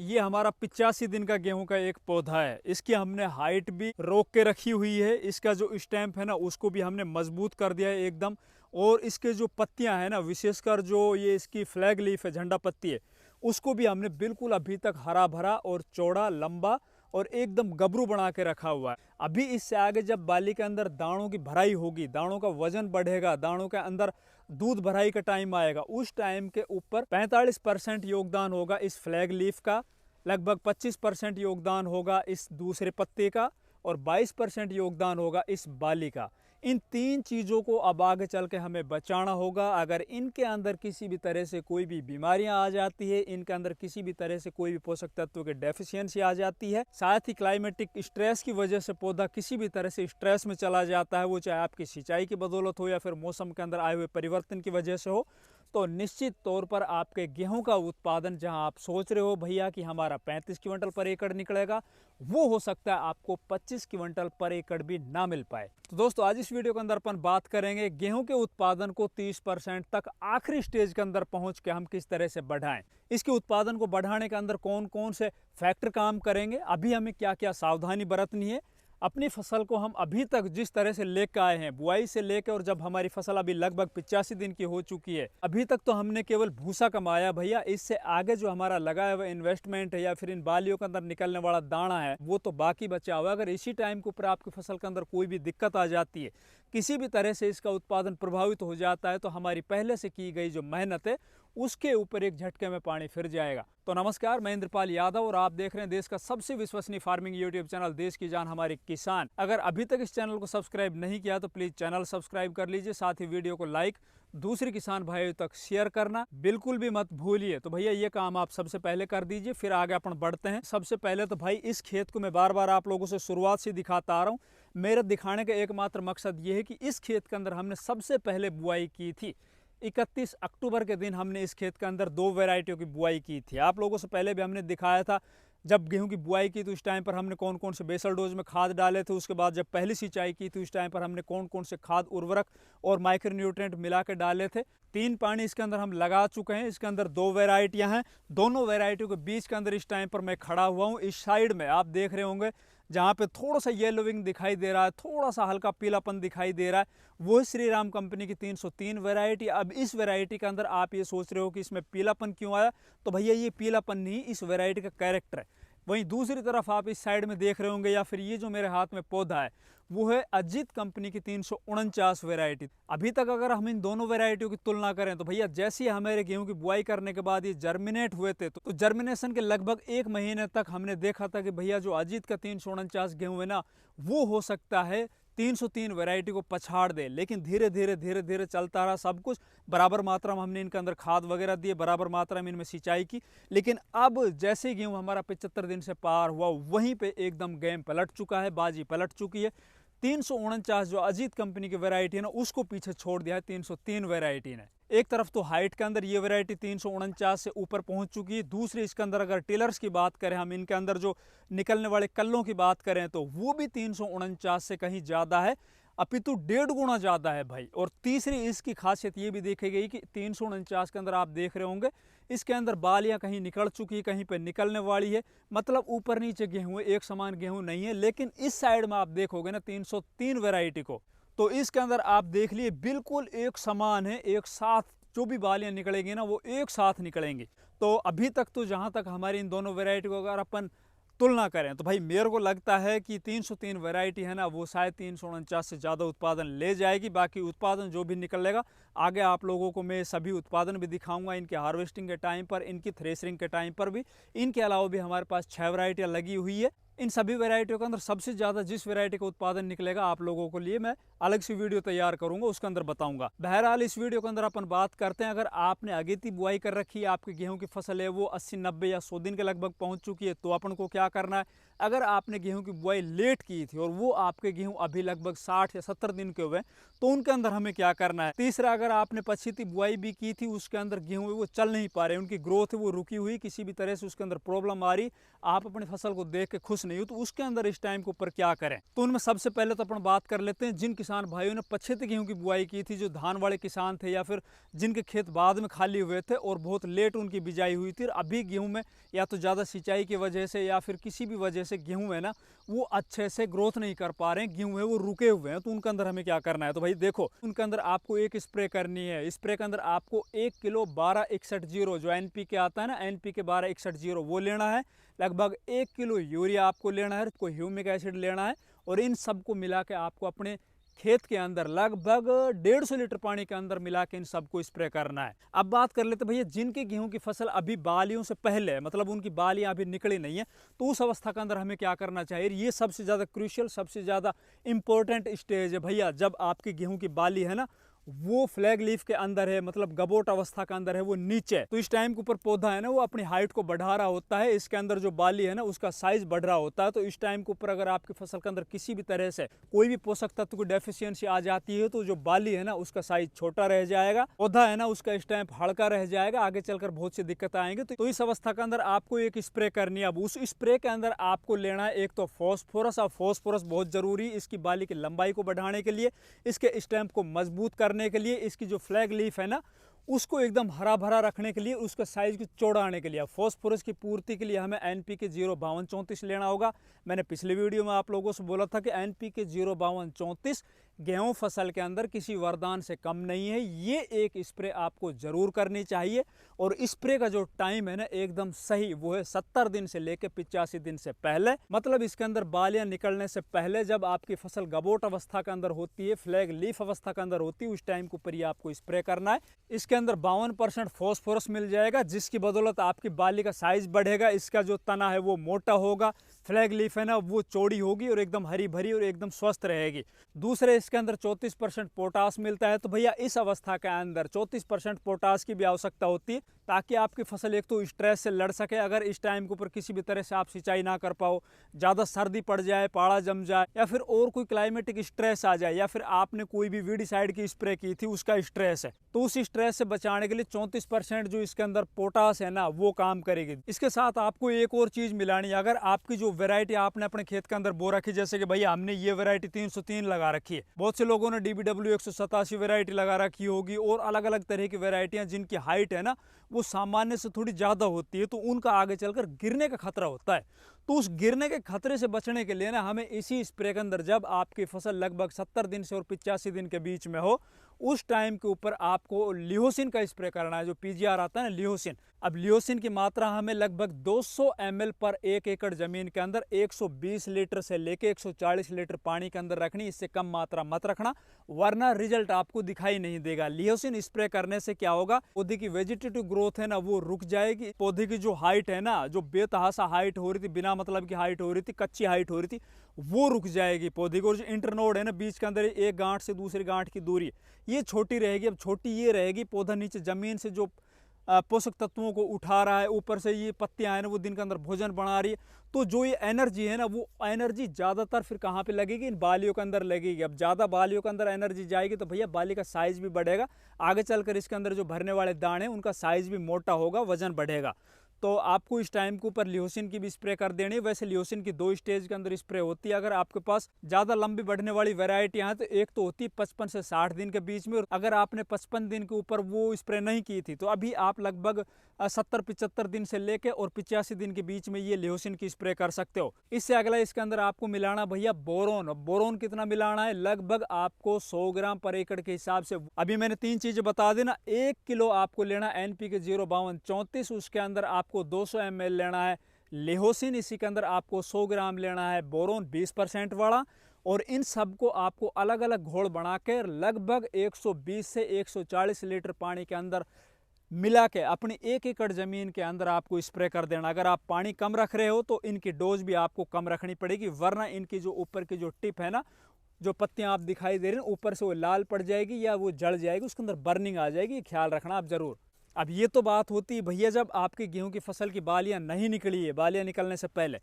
ये हमारा 85 दिन का गेहूं का एक पौधा है। इसकी हमने हाइट भी रोक के रखी हुई है। इसका जो स्टैम्प है ना उसको भी हमने मजबूत कर दिया है एकदम। और इसके जो पत्तियां हैं ना, विशेषकर जो ये इसकी फ्लैग लीफ है, झंडा पत्ती है, उसको भी हमने बिल्कुल अभी तक हरा भरा और चौड़ा, लंबा और एकदम गबरू बना के रखा हुआ है। अभी इससे आगे जब बाली के अंदर दानों की भराई होगी, दानों का वजन बढ़ेगा, दानों के अंदर दूध भराई का टाइम आएगा, उस टाइम के ऊपर 45% योगदान होगा इस फ्लैग लीफ का, लगभग 25% योगदान होगा इस दूसरे पत्ते का और 22% योगदान होगा इस बाली का। इन तीन चीज़ों को अब आगे चल के हमें बचाना होगा। अगर इनके अंदर किसी भी तरह से कोई भी बीमारियां आ जाती है, इनके अंदर किसी भी तरह से कोई भी पोषक तत्वों की डेफिशिएंसी आ जाती है, साथ ही क्लाइमेटिक स्ट्रेस की वजह से पौधा किसी भी तरह से स्ट्रेस में चला जाता है, वो चाहे आपकी सिंचाई की बदौलत हो या फिर मौसम के अंदर आए हुए परिवर्तन की वजह से हो, तो निश्चित तौर पर आपके गेहूं का उत्पादन, जहां आप सोच रहे हो भैया कि हमारा 35 क्विंटल पर एकड़ निकलेगा, वो हो सकता है आपको 25 क्विंटल पर एकड़ भी ना मिल पाए। तो दोस्तों, आज इस वीडियो के अंदर अपन बात करेंगे गेहूं के उत्पादन को 30% तक आखिरी स्टेज के अंदर पहुंच के हम किस तरह से बढ़ाएं। इसके उत्पादन को बढ़ाने के अंदर कौन कौन से फैक्टर काम करेंगे, अभी हमें क्या क्या सावधानी बरतनी है, अपनी फसल को हम अभी तक जिस तरह से लेकर आए हैं, बुआई से लेकर, और जब हमारी फसल अभी लगभग 85 दिन की हो चुकी है, अभी तक तो हमने केवल भूसा कमाया भैया। इससे आगे जो हमारा लगाया हुआ इन्वेस्टमेंट है या फिर इन बालियों के अंदर निकलने वाला दाना है, वो तो बाकी बचा हुआ। अगर इसी टाइम के ऊपर आपकी फसल के अंदर कोई भी दिक्कत आ जाती है, किसी भी तरह से इसका उत्पादन प्रभावित हो जाता है, तो हमारी पहले से की गई जो मेहनत है उसके ऊपर एक झटके में पानी फिर जाएगा। तो नमस्कार, मैं इंद्रपाल यादव और आप देख रहे हैं देश का सबसे विश्वसनीय फार्मिंग यूट्यूब चैनल देश की जान हमारे किसान। अगर अभी तक इस चैनल को सब्सक्राइब नहीं किया तो प्लीज चैनल सब्सक्राइब कर लीजिए, साथ ही वीडियो को लाइक, दूसरे किसान भाइयों तक शेयर करना बिल्कुल भी मत भूलिए। तो भैया ये काम आप सबसे पहले कर दीजिए, फिर आगे अपन बढ़ते हैं। सबसे पहले तो भाई इस खेत को मैं बार बार आप लोगों से शुरुआत से दिखाता आ रहा हूँ। मेरा दिखाने का एकमात्र मकसद ये है कि इस खेत के अंदर हमने सबसे पहले बुआई की थी 31 अक्टूबर के दिन। हमने इस खेत के अंदर 2 वैरायटियों की बुआई की थी। आप लोगों से पहले भी हमने दिखाया था, जब गेहूं की बुआई की तो उस टाइम पर हमने कौन कौन से बेसल डोज में खाद डाले थे। उसके बाद जब पहली सिंचाई की थी उस टाइम पर हमने कौन कौन से खाद, उर्वरक और माइक्रो न्यूट्रिएंट मिला के डाले थे। 3 पानी इसके अंदर हम लगा चुके हैं। इसके अंदर 2 वैरायटियां हैं। दोनों वैरायटियों के बीच के अंदर इस टाइम पर मैं खड़ा हुआ हूँ। इस साइड में आप देख रहे होंगे जहाँ पे थोड़ा सा येलोविंग दिखाई दे रहा है, थोड़ा सा हल्का पीलापन दिखाई दे रहा है, वो श्री राम कंपनी की 303 वैरायटी। अब इस वैरायटी के अंदर आप ये सोच रहे हो कि इसमें पीलापन क्यों आया, तो भैया ये पीलापन नहीं, इस वैरायटी का कैरेक्टर है। वहीं दूसरी तरफ आप इस साइड में देख रहे होंगे, या फिर ये जो मेरे हाथ में पौधा है, वो है अजीत कंपनी की 349 वैरायटी। अभी तक अगर हम इन दोनों वैरायटियों की तुलना करें तो भैया जैसे ही हमारे गेहूं की बुआई करने के बाद ये जर्मिनेट हुए थे, तो जर्मिनेशन के लगभग 1 महीने तक हमने देखा था कि भैया जो अजीत का 349 गेहूं है ना, वो हो सकता है 303 वैरायटी को पछाड़ दे। लेकिन धीरे धीरे धीरे धीरे चलता रहा सब कुछ। बराबर मात्रा में हमने इनके अंदर खाद वगैरह दिए, बराबर मात्रा में इनमें सिंचाई की। लेकिन अब जैसे ही गेहूं हमारा 75 दिन से पार हुआ, वहीं पे एकदम गेम पलट चुका है, बाजी पलट चुकी है। 349 जो अजीत कंपनी की वैरायटी है ना, उसको पीछे छोड़ दिया है 303 वैरायटी ने। एक तरफ तो हाइट के अंदर ये वैरायटी 349 से ऊपर पहुंच चुकी है, दूसरी इसके अंदर अगर टिलर्स की बात करें हम, इनके अंदर जो निकलने वाले कल्लों की बात करें तो वो भी 349 से कहीं ज़्यादा है, अपितु 1.5 गुना ज़्यादा है भाई। और तीसरी इसकी खासियत ये भी देखी गई कि 349 के अंदर आप देख रहे होंगे इसके अंदर बालियां कहीं निकल चुकी है, कहीं पे निकलने वाली है। मतलब ऊपर नीचे गेहूं है, एक समान गेहूं नहीं है। लेकिन इस साइड में आप देखोगे ना 303 वैरायटी को, तो इसके अंदर आप देख लिए बिल्कुल एक समान है, एक साथ जो भी बालियां निकलेंगी ना वो एक साथ निकलेंगी। तो अभी तक तो जहां तक हमारी इन दोनों वैरायटी को अगर अपन तुलना करें तो भाई मेरे को लगता है कि 303 वैरायटी है ना, वो शायद 349 से ज़्यादा उत्पादन ले जाएगी। बाकी उत्पादन जो भी निकलेगा आगे आप लोगों को मैं सभी उत्पादन भी दिखाऊंगा, इनके हार्वेस्टिंग के टाइम पर, इनकी थ्रेशरिंग के टाइम पर भी। इनके अलावा भी हमारे पास 6 वैरायटियाँ लगी हुई है। इन सभी वैरायटियों के अंदर सबसे ज़्यादा जिस वैरायटी का उत्पादन निकलेगा आप लोगों के लिए मैं अलग से वीडियो तैयार करूंगा, उसके अंदर बताऊंगा। बहरहाल इस वीडियो के अंदर अपन बात करते हैं, अगर आपने अगेती बुआई कर रखी है, आपकी गेहूं की फसल है वो 80, 90 या 100 दिन के लगभग पहुंच चुकी है, तो अपन को क्या करना है। अगर आपने गेहूं की बुआई लेट की थी और वो आपके गेहूं अभी लगभग 60 या 70 दिन के हुए, तो उनके अंदर हमें क्या करना है। तीसरा, अगर आपने पछीती बुआई भी की थी, उसके अंदर गेहूं वो चल नहीं पा रहे, उनकी ग्रोथ है वो रुकी हुई, किसी भी तरह से उसके अंदर प्रॉब्लम आ रही, आप अपनी फसल को देख के खुश नहीं हो, तो उसके अंदर इस टाइम के ऊपर क्या करें। तो उनमें सबसे पहले तो अपन बात कर लेते हैं जिन किसान भाइयों ने पछेती गेहूं की बुआई की थी, जो धान वाले किसान थे या फिर जिनके खेत बाद में खाली हुए थे और बहुत लेट उनकी बिजाई हुई थी। अभी गेहूं में या तो ज़्यादा सिंचाई की वजह से या फिर किसी भी वजह से गेहूं है ना वो अच्छे से ग्रोथ नहीं कर पा रहे हैं, गेहूं है वो रुके हुए हैं। तो उनके अंदर हमें क्या करना है, तो भाई देखो उनके अंदर आपको एक स्प्रे करनी है। स्प्रे के अंदर आपको 1 किलो 1261 जो NPK आता है ना, NPK 1261 वो लेना है। लगभग 1 किलो यूरिया आपको लेना है, कोई ह्यूमिक एसिड लेना है। और इन सबको मिला के आपको अपने खेत के अंदर लगभग 150 लीटर पानी के अंदर मिला के इन सबको स्प्रे करना है। अब बात कर लेते भैया जिनके गेहूं की फसल अभी बालियों से पहले है, मतलब उनकी बालियां अभी निकली नहीं है, तो उस अवस्था के अंदर हमें क्या करना चाहिए। ये सबसे ज़्यादा क्रूशियल, सबसे ज़्यादा इंपॉर्टेंट स्टेज है भैया। जब आपकी गेहूं की बाली है ना वो फ्लैग लीफ के अंदर है, मतलब गबोट अवस्था के अंदर है, वो नीचे, तो इस टाइम के ऊपर पौधा है ना वो अपनी हाइट को बढ़ा रहा होता है। इसके अंदर जो बाली है ना उसका साइज बढ़ रहा होता है। तो इस टाइम के ऊपर अगर आपकी फसल के अंदर किसी भी तरह से कोई भी पोषक तत्व की डेफिशिएंसी आ जाती है तो जो बाली है ना उसका साइज छोटा रह जाएगा, पौधा है ना उसका स्टैम्प हल्का रह जाएगा, आगे चलकर बहुत सी दिक्कत आएंगे। तो इस अवस्था के अंदर आपको एक स्प्रे करनी है। अब उस स्प्रे के अंदर आपको लेना है एक तो फॉस्फोरस। और फॉस्फोरस बहुत जरूरी इसकी बाली की लंबाई को बढ़ाने के लिए, इसके स्टैम्प को मजबूत करने के लिए, इसकी जो फ्लैग लीफ है ना उसको एकदम हरा भरा रखने के लिए, उसका साइज को चौड़ाने के लिए। फॉस्फोरस की पूर्ति के लिए हमें NPK 05234 लेना होगा। मैंने पिछले वीडियो में आप लोगों से बोला था कि NPK 05234 गेहूं फसल के अंदर किसी वरदान से कम नहीं है। ये एक स्प्रे आपको जरूर करनी चाहिए। और स्प्रे का जो टाइम है ना एकदम सही, वो है 70 दिन से लेकर 85 दिन से पहले, मतलब इसके अंदर बालियां निकलने से पहले, जब आपकी फसल गबोट अवस्था के अंदर होती है, फ्लैग लीफ अवस्था के अंदर होती है, उस टाइम के ऊपर ये आपको स्प्रे करना है। इसके अंदर 52% फॉस्फोरस मिल जाएगा, जिसकी बदौलत आपकी बाली का साइज बढ़ेगा, इसका जो तना है वो मोटा होगा, फ्लैग लीफ है ना वो चौड़ी होगी और एकदम हरी भरी और एकदम स्वस्थ रहेगी। दूसरे इसके अंदर 34% पोटास मिलता है। तो भैया इस अवस्था के अंदर 34% पोटास की भी आवश्यकता होती है, ताकि आपकी फसल एक तो स्ट्रेस से लड़ सके। अगर इस टाइम के ऊपर किसी भी तरह से आप सिंचाई ना कर पाओ, ज़्यादा सर्दी पड़ जाए, पाड़ा जम जाए, या फिर और कोई क्लाइमेटिक स्ट्रेस आ जाए, या फिर आपने कोई भी वीडिसाइड की स्प्रे की थी उसका स्ट्रेस है, तो उस स्ट्रेस से बचाने के लिए 34% जो इसके अंदर पोटास है ना वो काम करेगी। इसके साथ आपको एक और चीज़ मिलानी है। अगर आपकी जो वेराइटी आपने अपने खेत के अंदर बो रखी, जैसे कि भैया हमने ये वेराइटी 303 लगा रखी है, बहुत से लोगों ने DBW 187 वेराइटी लगा रखी होगी, और अलग अलग तरह की वेराइटियां जिनकी हाइट है ना वो सामान्य से थोड़ी ज़्यादा होती है, तो उनका आगे चलकर गिरने का खतरा होता है। तो उस गिरने के खतरे से बचने के लिए ना हमें इसी स्प्रे के अंदर, जब आपकी फसल लगभग 70 दिन से और 85 दिन के बीच में हो, उस टाइम के ऊपर आपको लियोसिन का स्प्रे करना है, जो PGR आता है ना लियोसिन। अब लियोसिन की मात्रा हमें लगभग 200 ml पर 1 एकड़ जमीन के अंदर 120 लीटर से लेके 140 लीटर पानी के अंदर रखनी। इससे कम मात्रा मत रखना, वरना रिजल्ट आपको दिखाई नहीं देगा। लियोसिन स्प्रे करने से क्या होगा, पौधे की वेजिटेटिव ग्रोथ है ना वो रुक जाएगी। पौधे की जो हाइट है ना, जो बेतहासा हाइट हो रही थी, बिना मतलब की हाइट हो रही थी, कच्ची हाइट हो रही थी, वो रुक जाएगी पौधे की। और जो इंटरनोड है ना बीच के अंदर एक गांठ से दूसरी गांठ की दूरी, ये छोटी रहेगी। अब छोटी ये रहेगी, पौधा नीचे जमीन से जो पोषक तत्वों को उठा रहा है, ऊपर से ये पत्तियां हैं ना वो दिन के अंदर भोजन बना रही है, तो जो ये एनर्जी है ना वो एनर्जी ज़्यादातर फिर कहाँ पे लगेगी, इन बालियों के अंदर लगेगी। अब ज़्यादा बालियों के अंदर एनर्जी जाएगी तो भैया बाली का साइज़ भी बढ़ेगा, आगे चलकर इसके अंदर जो भरने वाले दाने हैं उनका साइज़ भी मोटा होगा, वजन बढ़ेगा। तो आपको इस टाइम के ऊपर लियोसिन की भी स्प्रे कर देनी है। वैसे लियोसिन की 2 स्टेज के अंदर स्प्रे होती है। अगर आपके पास ज़्यादा लंबी बढ़ने वाली वैरायटी है तो एक तो होती है 55 से 60 दिन के बीच में, और अगर आपने 55 दिन के ऊपर वो स्प्रे नहीं की थी तो अभी आप लगभग 70-75 दिन से लेके और 85 दिन के बीच में ये लियोसिन की स्प्रे कर सकते हो। इससे अगला इसके अंदर आपको मिलाना भैया बोरोन। बोरोन कितना मिलाना है, लगभग आपको 100 ग्राम पर एकड़ के हिसाब से। अभी मैंने 3 चीजें बता देना। 1 किलो आपको लेना NPK 05234, उसके अंदर आपको 200 ml लेना है लियोसिन, इसी के अंदर आपको 100 ग्राम लेना है बोरोन 20% वाला, और इन सबको आपको अलग अलग घोल बनाकर लगभग 120 से 140 लीटर पानी के अंदर मिला के अपनी 1 एकड़ जमीन के अंदर आपको स्प्रे कर देना। अगर आप पानी कम रख रहे हो तो इनकी डोज भी आपको कम रखनी पड़ेगी, वरना इनकी जो ऊपर की जो टिप है ना, जो पत्तियां आप दिखाई दे रही हैं ऊपर से वो लाल पड़ जाएगी या वो जल जाएगी, उसके अंदर बर्निंग आ जाएगी, ख्याल रखना आप जरूर। अब ये तो बात होती है भैया जब आपकी गेहूं की फसल की बालियां नहीं निकली है, बालियां निकलने से पहले।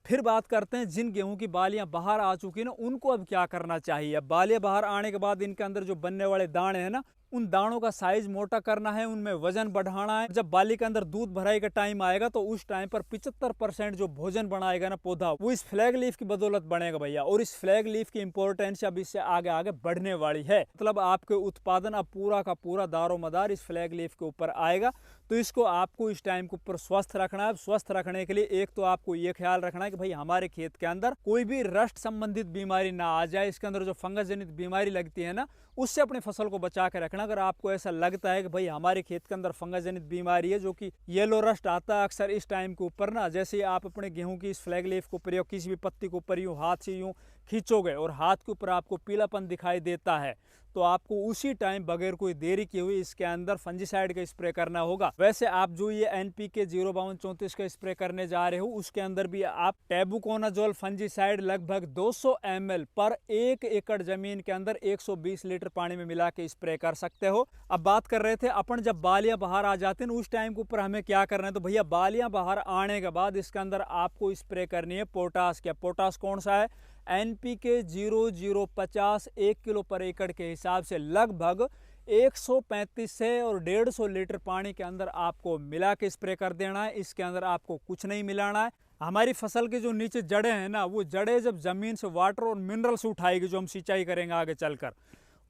फिर बात करते हैं जिन गेहूं की बालियां बाहर आ चुकी है ना, उनको अब क्या करना चाहिए। अब बालियां बाहर आने के बाद इनके अंदर जो बनने वाले दाने हैं ना उन दानों का साइज मोटा करना है, उनमें वजन बढ़ाना है। जब बाली के अंदर दूध भराई का टाइम आएगा तो उस टाइम पर 75% जो भोजन बनाएगा ना पौधा, वो इस फ्लैग लीफ की बदौलत बनेगा भैया। और इस फ्लैग लीफ की इंपॉर्टेंस अब इससे आगे आगे बढ़ने वाली है। मतलब आपके उत्पादन अब पूरा का पूरा दारोमदार इस फ्लैग लीफ के ऊपर आएगा। तो इसको आपको इस टाइम के ऊपर स्वस्थ रखना है। स्वस्थ रखने के लिए एक तो आपको ये ख्याल रखना है कि भाई हमारे खेत के अंदर कोई भी रस्ट संबंधित बीमारी ना आ जाए। इसके अंदर जो फंगस जनित बीमारी लगती है ना, उससे अपनी फसल को बचा के रखना। अगर आपको ऐसा लगता है कि भाई हमारे खेत के अंदर फंगस जनित बीमारी है, जो कि येलो रस्ट आता है अक्सर इस टाइम के ऊपर ना, जैसे ही आप अपने गेहूं की इस फ्लैग लीफ के ऊपर या किसी भी पत्ती के ऊपर यूं हाथ से यूं खींचोगे और हाथ के ऊपर आपको पीलापन दिखाई देता है, तो आपको उसी टाइम बगैर कोई देरी किए हुए इसके अंदर फंजीसाइड का स्प्रे करना होगा। वैसे आप जो ये NPK 05234 का स्प्रे करने जा रहे हो, उसके अंदर भी आप टेबुकोनाजोल फंजीसाइड लगभग 200 ml पर 1 एकड़ जमीन के अंदर 120 लीटर पानी में मिला के स्प्रे कर सकते हो। अब बात कर रहे थे अपन, जब बालियां बाहर आ जाती हैं उस टाइम के ऊपर हमें क्या करना है। तो भैया बालियां बाहर आने के बाद इसके अंदर आपको स्प्रे करनी है पोटास। क्या पोटास कौन सा है? NPK 0050 1 किलो पर एकड़ के हिसाब से लगभग 135 से और 150 लीटर पानी के अंदर आपको मिला के स्प्रे कर देना है। इसके अंदर आपको कुछ नहीं मिलाना है। हमारी फसल के जो नीचे जड़ें हैं ना, वो जड़ें जब जमीन से वाटर और मिनरल्स उठाएगी, जो हम सिंचाई करेंगे आगे चलकर,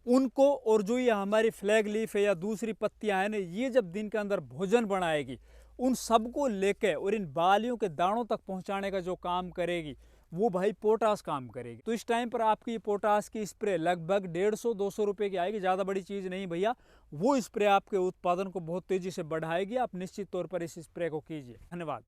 उनको, और जो ये हमारी फ्लैग लीफ है या दूसरी पत्तियां हैं ना, ये जब दिन के अंदर भोजन बनाएगी, उन सबको लेके और इन बालियों के दानों तक पहुंचाने का जो काम करेगी, वो भाई पोटास काम करेगी। तो इस टाइम पर आपकी पोटास की स्प्रे लगभग 150-200 रुपए की आएगी। ज़्यादा बड़ी चीज़ नहीं भैया। वो स्प्रे आपके उत्पादन को बहुत तेज़ी से बढ़ाएगी। आप निश्चित तौर पर इस स्प्रे को कीजिए। धन्यवाद।